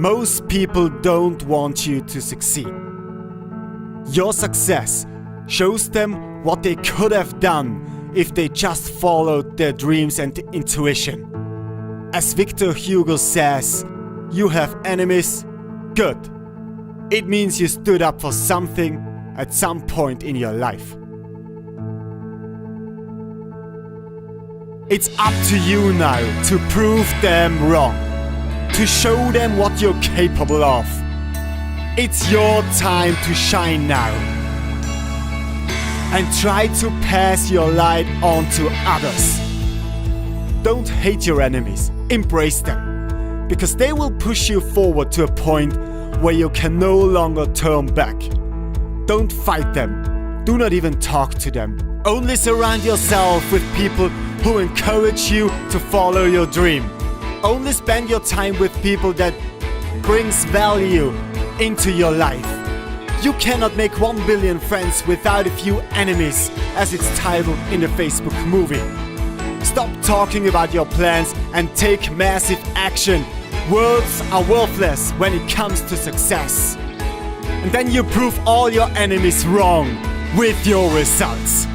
Most people don't want you to succeed. Your success shows them what they could have done if they just followed their dreams and intuition. As Victor Hugo says, you have enemies? Good. It means you stood up for something at some point in your life. It's up to you now to prove them wrong, to show them what you're capable of. It's your time to shine now. And try to pass your light on to others. Don't hate your enemies, embrace them, because they will push you forward to a point where you can no longer turn back. Don't fight them, do not even talk to them. Only surround yourself with people who encourage you to follow your dream. Only spend your time with people that brings value into your life. You cannot make 1 billion friends without a few enemies, as it's titled in the Facebook movie. Stop talking about your plans and take massive action. Words are worthless when it comes to success. And then you prove all your enemies wrong with your results.